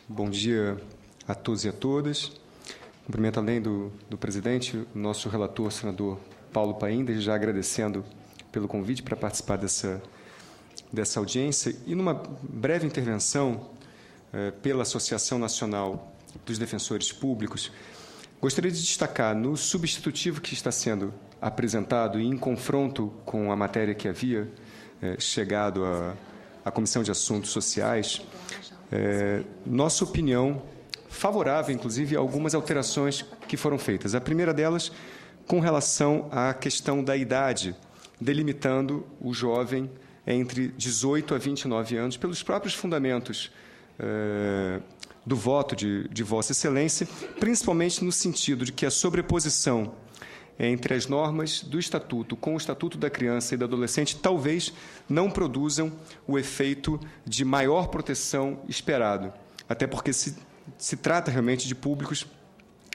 Bom dia a todos e a todas. Cumprimento, além do presidente, o nosso relator, senador Paulo Paim, desde já agradecendo pelo convite para participar dessa audiência. E numa breve intervenção pela Associação Nacional dos Defensores Públicos, gostaria de destacar no substitutivo que está sendo apresentado e em confronto com a matéria que havia chegado à Comissão de Assuntos Sociais, nossa opinião favorável, inclusive, a algumas alterações que foram feitas. A primeira delas, com relação à questão da idade, delimitando o jovem entre 18 a 29 anos, pelos próprios fundamentos do voto de Vossa Excelência, principalmente no sentido de que a sobreposição entre as normas do Estatuto com o Estatuto da Criança e do Adolescente talvez não produzam o efeito de maior proteção esperado, até porque se trata realmente de públicos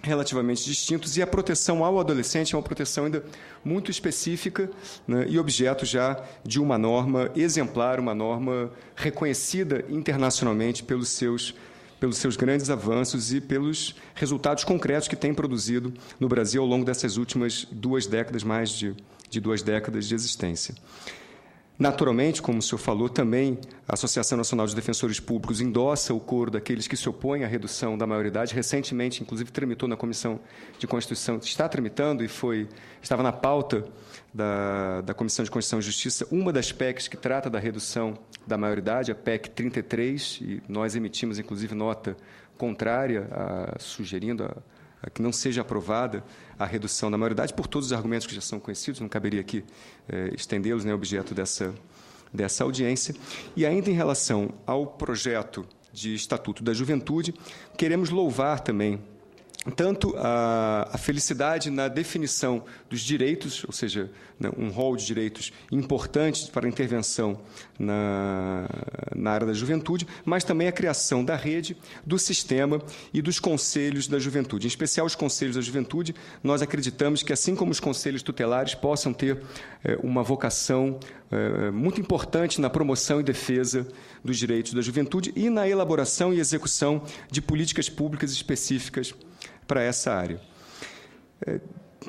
relativamente distintos e a proteção ao adolescente é uma proteção ainda muito específica, né, e objeto já de uma norma exemplar, uma norma reconhecida internacionalmente pelos seus grandes avanços e pelos resultados concretos que tem produzido no Brasil ao longo dessas últimas 2 décadas, mais de 2 décadas de existência. Naturalmente, como o senhor falou, também a Associação Nacional de Defensores Públicos endossa o coro daqueles que se opõem à redução da maioridade. Recentemente, inclusive, tramitou na Comissão de Constituição, está tramitando e estava na pauta da Comissão de Constituição e Justiça, uma das PECs que trata da redução da maioridade, a PEC 33, e nós emitimos, inclusive, nota contrária, sugerindo a que não seja aprovada a redução da maioridade, por todos os argumentos que já são conhecidos, não caberia aqui estendê-los, né, objeto dessa audiência. E ainda em relação ao projeto de Estatuto da Juventude, queremos louvar também tanto a felicidade na definição dos direitos, ou seja, um rol de direitos importantes para a intervenção na área da juventude, mas também a criação da rede, do sistema e dos conselhos da juventude. Em especial, os conselhos da juventude, nós acreditamos que, assim como os conselhos tutelares, possam ter uma vocação muito importante na promoção e defesa dos direitos da juventude e na elaboração e execução de políticas públicas específicas para essa área.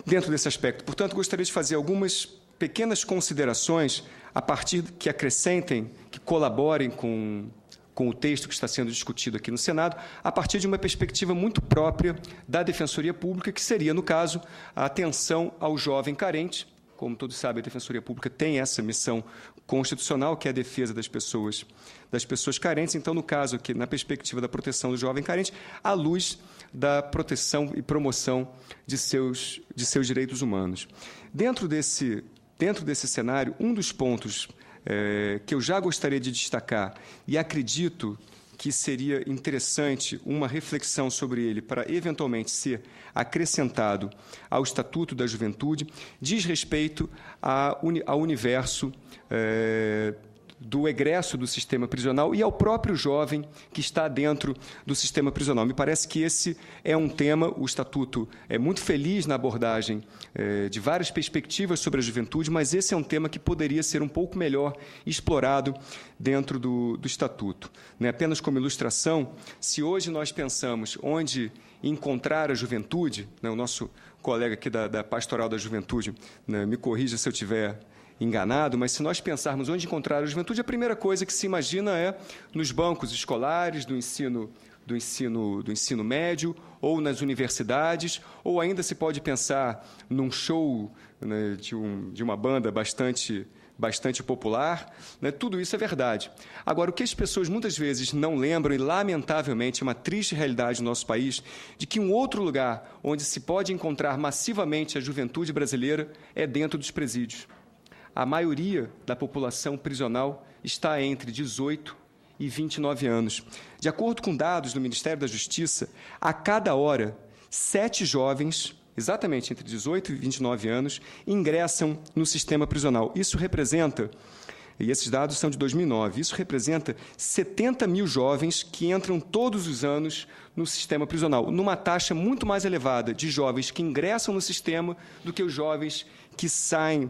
Dentro desse aspecto, portanto, gostaria de fazer algumas pequenas considerações a partir que acrescentem, que colaborem com o texto que está sendo discutido aqui no Senado, a partir de uma perspectiva muito própria da Defensoria Pública, que seria, no caso, a atenção ao jovem carente. Como todos sabem, a Defensoria Pública tem essa missão constitucional, que é a defesa das pessoas carentes. Então, no caso aqui, na perspectiva da proteção do jovem carente, à luz da proteção e promoção de seus direitos humanos. Dentro desse cenário, um dos pontos que eu já gostaria de destacar, e acredito que seria interessante uma reflexão sobre ele para, eventualmente, ser acrescentado ao Estatuto da Juventude, diz respeito ao universo do egresso do sistema prisional e ao próprio jovem que está dentro do sistema prisional. Me parece que esse é um tema, o Estatuto é muito feliz na abordagem de várias perspectivas sobre a juventude, mas esse é um tema que poderia ser um pouco melhor explorado dentro do Estatuto. Apenas como ilustração, se hoje nós pensamos onde encontrar a juventude, o nosso colega aqui da Pastoral da Juventude, me corrija se eu estiver enganado, mas se nós pensarmos onde encontrar a juventude, a primeira coisa que se imagina é nos bancos escolares, do ensino médio, ou nas universidades, ou ainda se pode pensar num show, né, de uma banda bastante popular. Né? Tudo isso é verdade. Agora, o que as pessoas muitas vezes não lembram, e lamentavelmente é uma triste realidade no nosso país, de que um outro lugar onde se pode encontrar massivamente a juventude brasileira é dentro dos presídios. A maioria da população prisional está entre 18 e 29 anos. De acordo com dados do Ministério da Justiça, a cada hora, 7 jovens, exatamente entre 18 e 29 anos, ingressam no sistema prisional. Isso representa, e esses dados são de 2009, isso representa 70 mil jovens que entram todos os anos no sistema prisional, numa taxa muito mais elevada de jovens que ingressam no sistema do que os jovens que saem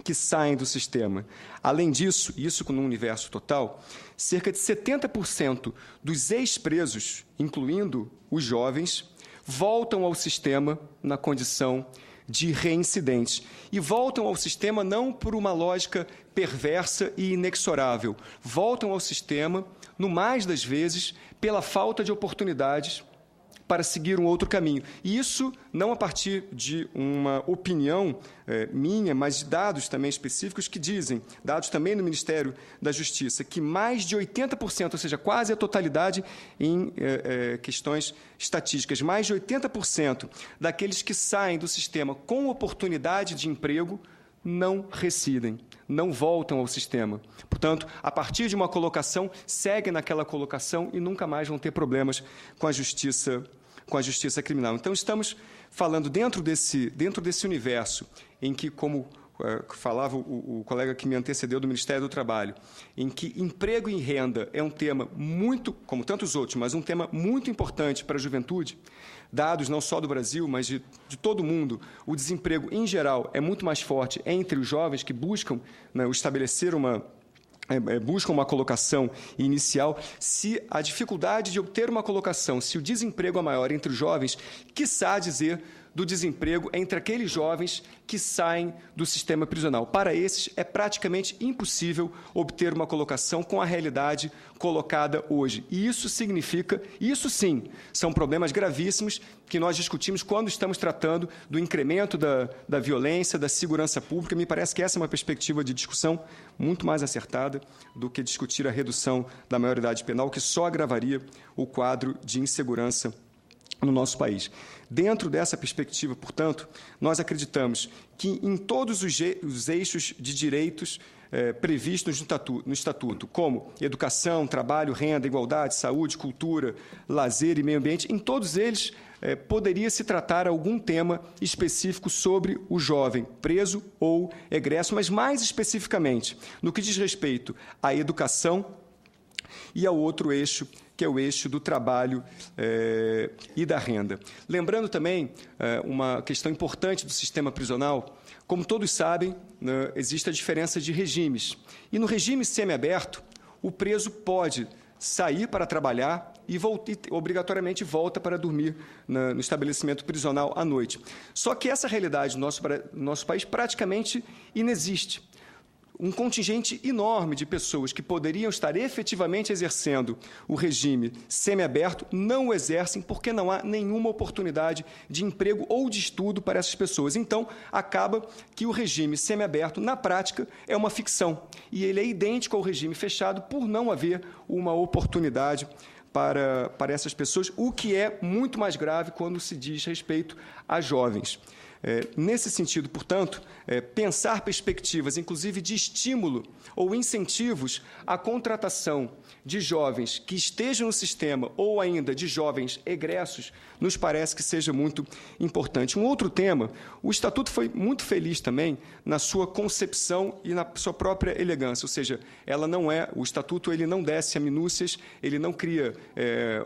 que saem do sistema. Além disso, isso no universo total, cerca de 70% dos ex-presos, incluindo os jovens, voltam ao sistema na condição de reincidentes. E voltam ao sistema não por uma lógica perversa e inexorável. Voltam ao sistema, no mais das vezes, pela falta de oportunidades para seguir um outro caminho. E isso não a partir de uma opinião minha, mas de dados também específicos que dizem, dados também no Ministério da Justiça, que mais de 80%, ou seja, quase a totalidade em questões estatísticas, mais de 80% daqueles que saem do sistema com oportunidade de emprego não recidem, não voltam ao sistema. Portanto, a partir de uma colocação, seguem naquela colocação e nunca mais vão ter problemas com a justiça criminal. Então, estamos falando dentro desse universo em que, como falava o colega que me antecedeu do Ministério do Trabalho, em que emprego e renda é um tema muito, como tantos outros, mas um tema muito importante para a juventude, dados não só do Brasil, mas de todo o mundo, o desemprego, em geral, é muito mais forte entre os jovens que buscam estabelecer buscam uma colocação inicial. Se a dificuldade de obter uma colocação, se o desemprego é maior entre os jovens, quiçá dizer do desemprego entre aqueles jovens que saem do sistema prisional. Para esses, é praticamente impossível obter uma colocação com a realidade colocada hoje. E isso significa, isso sim, são problemas gravíssimos que nós discutimos quando estamos tratando do incremento da violência, da segurança pública. Me parece que essa é uma perspectiva de discussão muito mais acertada do que discutir a redução da maioridade penal, que só agravaria o quadro de insegurança no nosso país. Dentro dessa perspectiva, portanto, nós acreditamos que em todos os eixos de direitos previstos no Estatuto, como educação, trabalho, renda, igualdade, saúde, cultura, lazer e meio ambiente, em todos eles poderia se tratar algum tema específico sobre o jovem preso ou egresso, mas mais especificamente no que diz respeito à educação e ao outro eixo, que é o eixo do trabalho e da renda. Lembrando também uma questão importante do sistema prisional, como todos sabem, existe a diferença de regimes. E no regime semiaberto, o preso pode sair para trabalhar e obrigatoriamente volta para dormir no estabelecimento prisional à noite. Só que essa realidade no nosso país praticamente inexiste. Um contingente enorme de pessoas que poderiam estar efetivamente exercendo o regime semiaberto não o exercem porque não há nenhuma oportunidade de emprego ou de estudo para essas pessoas. Então, acaba que o regime semiaberto, na prática, é uma ficção. E ele é idêntico ao regime fechado por não haver uma oportunidade para essas pessoas, o que é muito mais grave quando se diz respeito a jovens. Nesse sentido, portanto, pensar perspectivas, inclusive de estímulo ou incentivos à contratação de jovens que estejam no sistema ou ainda de jovens egressos, nos parece que seja muito importante. Um outro tema, o Estatuto foi muito feliz também na sua concepção e na sua própria elegância, ou seja, o Estatuto ele não desce a minúcias, ele não cria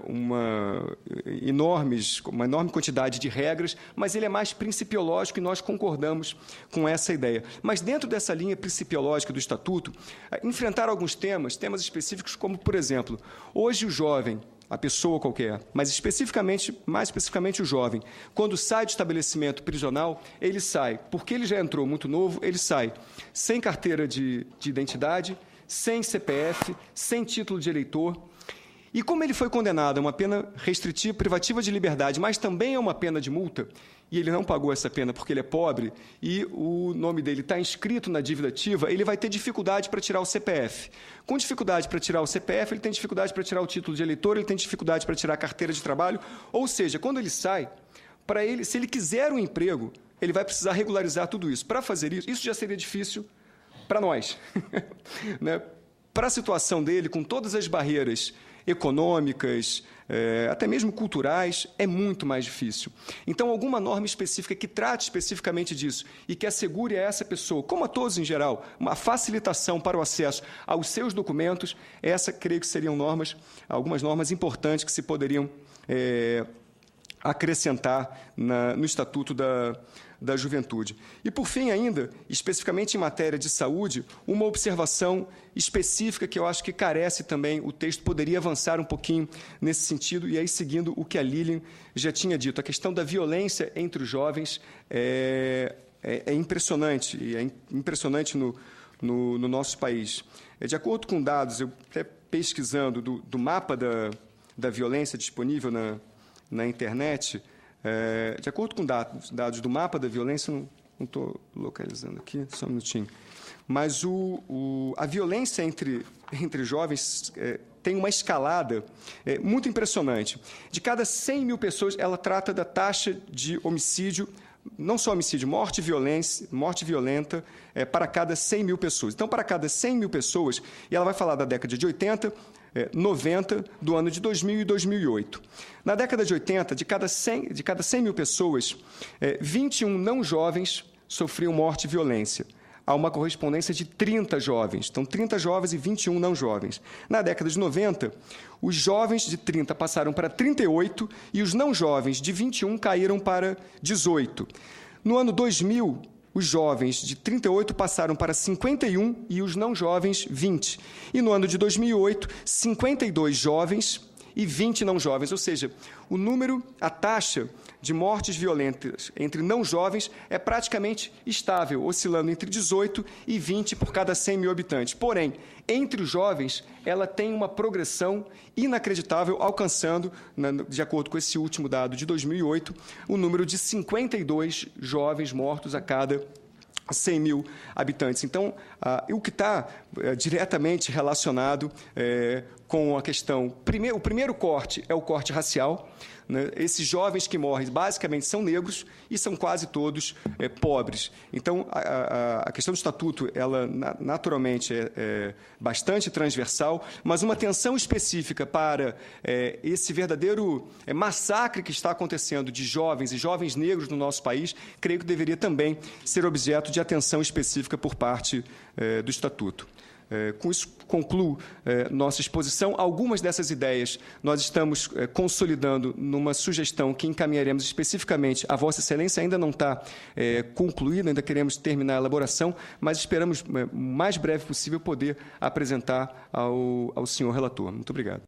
uma enorme quantidade de regras, mas ele é mais principiológico e nós concordamos com essa ideia. Mas dentro dessa linha principiológica do Estatuto, enfrentar alguns temas específicos como, por exemplo, hoje o jovem, a pessoa qualquer, mais especificamente o jovem, quando sai do estabelecimento prisional, ele sai, porque ele já entrou muito novo, ele sai sem carteira de identidade, sem CPF, sem título de eleitor. E como ele foi condenado a uma pena restritiva, privativa de liberdade, mas também a uma pena de multa, e ele não pagou essa pena porque ele é pobre, e o nome dele está inscrito na dívida ativa, ele vai ter dificuldade para tirar o CPF. Com dificuldade para tirar o CPF, ele tem dificuldade para tirar o título de eleitor, ele tem dificuldade para tirar a carteira de trabalho, ou seja, quando ele sai, se ele quiser um emprego, ele vai precisar regularizar tudo isso. Para fazer isso já seria difícil para nós. Né? Para a situação dele, com todas as barreiras econômicas, até mesmo culturais, é muito mais difícil. Então, alguma norma específica que trate especificamente disso e que assegure a essa pessoa, como a todos em geral, uma facilitação para o acesso aos seus documentos, creio que seriam algumas normas importantes que se poderiam acrescentar no Estatuto da juventude. E, por fim, ainda, especificamente em matéria de saúde, uma observação específica que eu acho que carece também, o texto poderia avançar um pouquinho nesse sentido, e aí seguindo o que a Lilian já tinha dito, a questão da violência entre os jovens é impressionante, e é impressionante no nosso país. De acordo com dados, eu até pesquisando do mapa da violência disponível na internet, de acordo com dados do mapa da violência, não estou localizando aqui, só um minutinho, mas a violência entre jovens tem uma escalada muito impressionante. De cada 100 mil pessoas, ela trata da taxa de homicídio, não só homicídio, morte violenta, para cada 100 mil pessoas. Então, para cada 100 mil pessoas, e ela vai falar da década de 80, 90, do ano de 2000 e 2008. Na década de 80, de cada 100 mil pessoas, 21 não jovens sofriam morte e violência. Há uma correspondência de 30 jovens. Então, 30 jovens e 21 não jovens. Na década de 90, os jovens de 30 passaram para 38 e os não jovens de 21 caíram para 18. No ano 2000, os jovens de 38 passaram para 51 e os não jovens, 20. E no ano de 2008, 52 jovens e 20 não jovens, ou seja, a taxa de mortes violentas entre não jovens é praticamente estável, oscilando entre 18 e 20 por cada 100 mil habitantes. Porém, entre os jovens, ela tem uma progressão inacreditável, alcançando, de acordo com esse último dado de 2008, o número de 52 jovens mortos a cada 100 mil habitantes. Então, o que está diretamente relacionado com a questão... O primeiro corte é o corte racial. Né? Esses jovens que morrem, basicamente, são negros e são quase todos pobres. Então, a questão do Estatuto, ela naturalmente é bastante transversal, mas uma atenção específica para esse verdadeiro massacre que está acontecendo de jovens e jovens negros no nosso país, creio que deveria também ser objeto de atenção específica por parte do Estatuto. Com isso, concluo nossa exposição. Algumas dessas ideias nós estamos consolidando numa sugestão que encaminharemos especificamente. A Vossa Excelência ainda não está concluída, ainda queremos terminar a elaboração, mas esperamos, o mais breve possível, poder apresentar ao senhor relator. Muito obrigado.